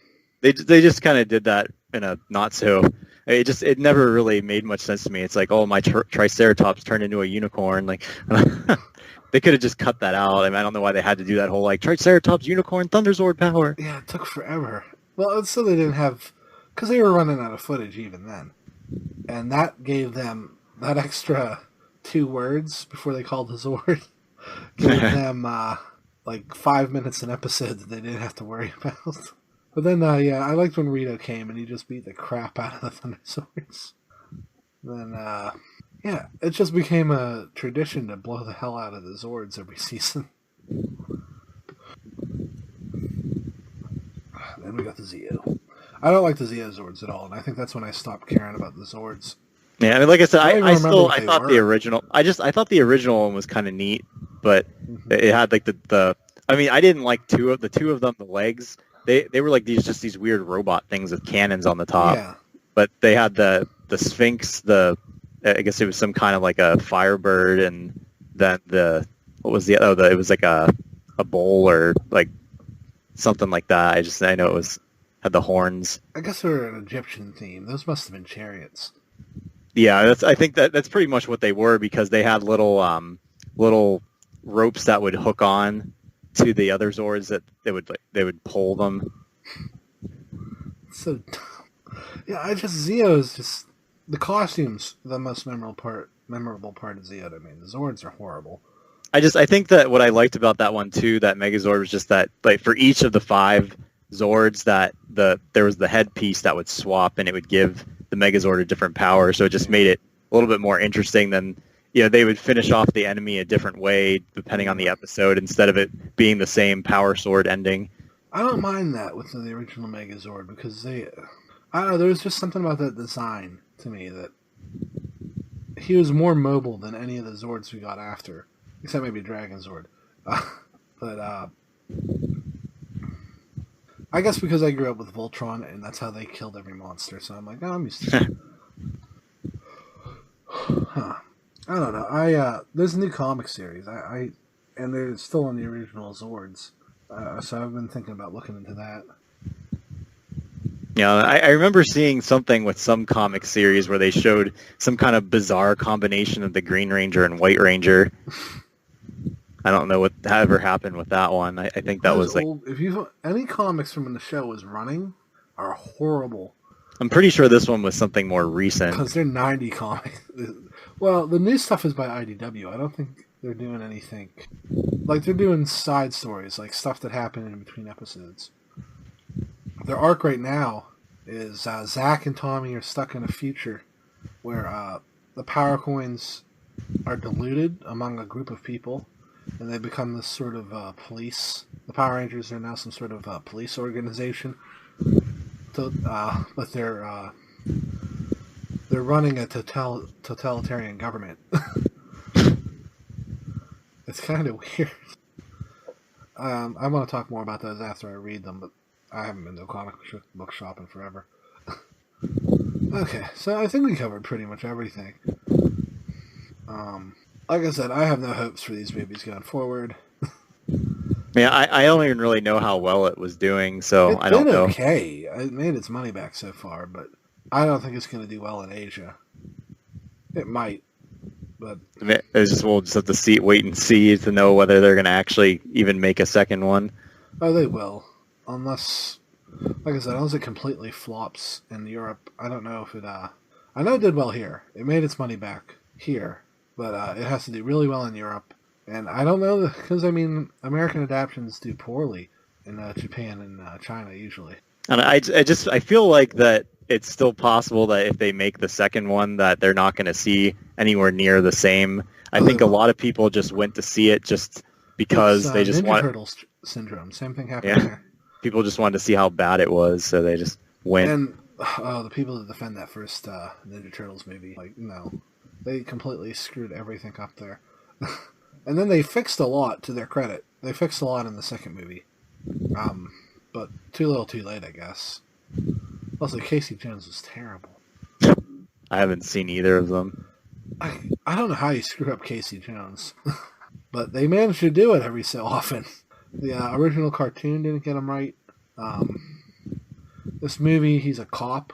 they just kind of did that in a not so. It never really made much sense to me. It's like, oh, my Triceratops turned into a unicorn. Like they could have just cut that out. I mean, I don't know why they had to do that whole like Triceratops unicorn Thunderzord power. yeah, it took forever. Well, it's so they didn't have because they were running out of footage even then, and that gave them that extra 2 words before they called the Zord. Gave them like 5 minutes an episode that they didn't have to worry about. But then, yeah, I liked when Rito came and he just beat the crap out of the Thunder Swords. Then, yeah, it just became a tradition to blow the hell out of the Zords every season. Then we got the Zeo. I don't like the Zeo Zords at all, and I think that's when I stopped caring about the Zords. Yeah, I mean, like I said, I thought were. the original. I thought the original one was kind of neat, but it had like the. I mean, I didn't like two of them. The legs, they were like these weird robot things with cannons on the top. Yeah. But they had the Sphinx. I guess it was some kind of like a Firebird, and then what was it was like a bull or like something like that. I know it had the horns. I guess they were an Egyptian theme. Those must have been chariots. Yeah, I think that's pretty much what they were because they had little ropes that would hook on to the other Zords that they would pull them. So dumb. Yeah, Zeo is just the costumes the most memorable part of Zeo to me. The Zords are horrible. I think that what I liked about that one too, that Megazord, was just that like for each of the 5 Zords that there was the headpiece that would swap and it would give the Megazord a different power, so it just made it a little bit more interesting than they would finish off the enemy a different way depending on the episode instead of it being the same power sword ending. I don't mind that with the original Megazord because I don't know, there was just something about that design to me that he was more mobile than any of the Zords we got after, except maybe Dragon Zord. But I guess because I grew up with Voltron and that's how they killed every monster, so I'm like, oh, I'm used to it. Huh. I don't know. There's a new comic series. And they're still on the original Zords. So I've been thinking about looking into that. Yeah, I remember seeing something with some comic series where they showed some kind of bizarre combination of the Green Ranger and White Ranger. I don't know what ever happened with that one. I think that was like... If you any comics from when the show was running are horrible. I'm pretty sure this one was something more recent. Because they're 90 comics. Well, the new stuff is by IDW. I don't think they're doing anything. Like, they're doing side stories, like stuff that happened in between episodes. Their arc right now is Zack and Tommy are stuck in a future where the power coins are diluted among a group of people, and they become this sort of police. The Power Rangers are now some sort of police organization. But they're running a totalitarian government. It's kind of weird. I want to talk more about those after I read them, but I haven't been to a comic book shop in forever. Okay, so I think we covered pretty much everything. Like I said, I have no hopes for these movies going forward. Yeah, I don't even really know how well it was doing, so I don't know. It's okay. It made its money back so far, but I don't think it's going to do well in Asia. It might, but We'll just have to wait and see to know whether they're going to actually even make a second one. Oh, they will, unless, like I said, unless it completely flops in Europe. I don't know if it. I know it did well here. It made its money back here, but it has to do really well in Europe. And I don't know, because, I mean, American adaptations do poorly in Japan and China, usually. And I feel like that it's still possible that if they make the second one that they're not going to see anywhere near the same. I think a lot of people just went to see it just because they just Ninja want... Turtles syndrome. Same thing happened there. people just wanted to see how bad it was, so they just went. And the people that defend that first Ninja Turtles movie, like, no, they completely screwed everything up there. And then they fixed a lot, to their credit. They fixed a lot in the second movie. But too little too late, I guess. Also, Casey Jones was terrible. I haven't seen either of them. I don't know how you screw up Casey Jones. But they managed to do it every so often. The original cartoon didn't get him right. This movie, he's a cop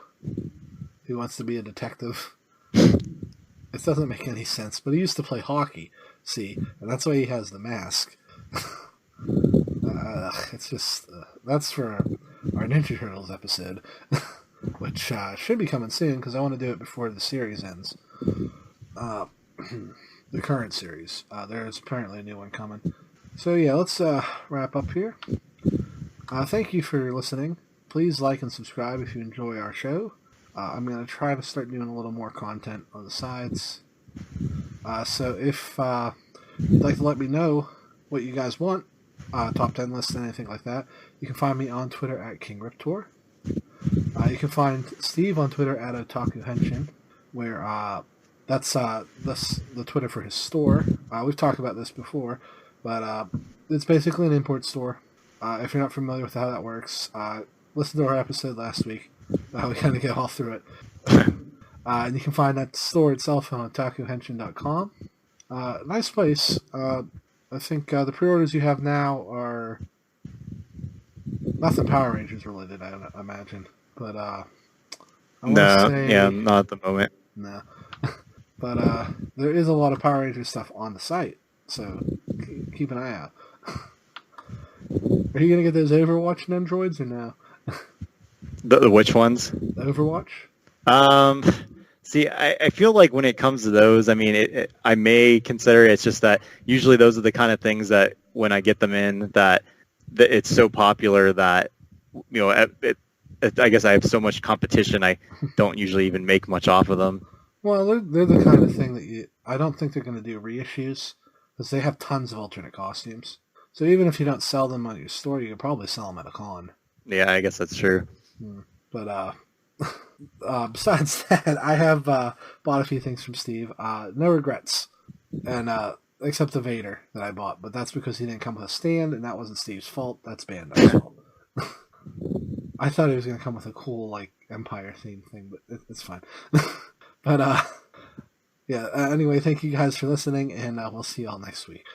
who wants to be a detective. It doesn't make any sense, but he used to play hockey, see, and that's why he has the mask. It's just, that's for our Ninja Turtles episode, which should be coming soon, because I want to do it before the series ends. The current series. There's apparently a new one coming. So yeah, let's wrap up here. Thank you for listening. Please like and subscribe if you enjoy our show. I'm going to try to start doing a little more content on the sides. So if you'd like to let me know what you guys want, top 10 list, anything like that, you can find me on Twitter at KingRiptor. You can find Steve on Twitter at Otaku Henshin, where that's the Twitter for his store. We've talked about this before, but it's basically an import store. If you're not familiar with how that works, listen to our episode last week. We kind of get all through it. And you can find that store itself on otakuhenshin.com. Nice place. I think the pre-orders you have now are nothing Power Rangers related, I imagine. But I yeah, not at the moment. No. But there is a lot of Power Rangers stuff on the site, so keep an eye out. Are you going to get those Overwatch Nendroids or no? The which ones? The Overwatch? See, I feel like when it comes to those, I mean, I may consider it. It's just that usually those are the kind of things that when I get them in, that it's so popular that, you know, I guess I have so much competition, I don't usually even make much off of them. Well, they're the kind of thing that I don't think they're going to do reissues, because they have tons of alternate costumes. So even if you don't sell them on your store, you can probably sell them at a con. Yeah, I guess that's true. But besides that, I have bought a few things from Steve. No regrets, and except the Vader that I bought, but that's because he didn't come with a stand, and that wasn't Steve's fault. That's Bandai's fault. I thought he was going to come with a cool like Empire theme thing, but it's fine. But yeah. Anyway, thank you guys for listening, and we'll see y'all next week.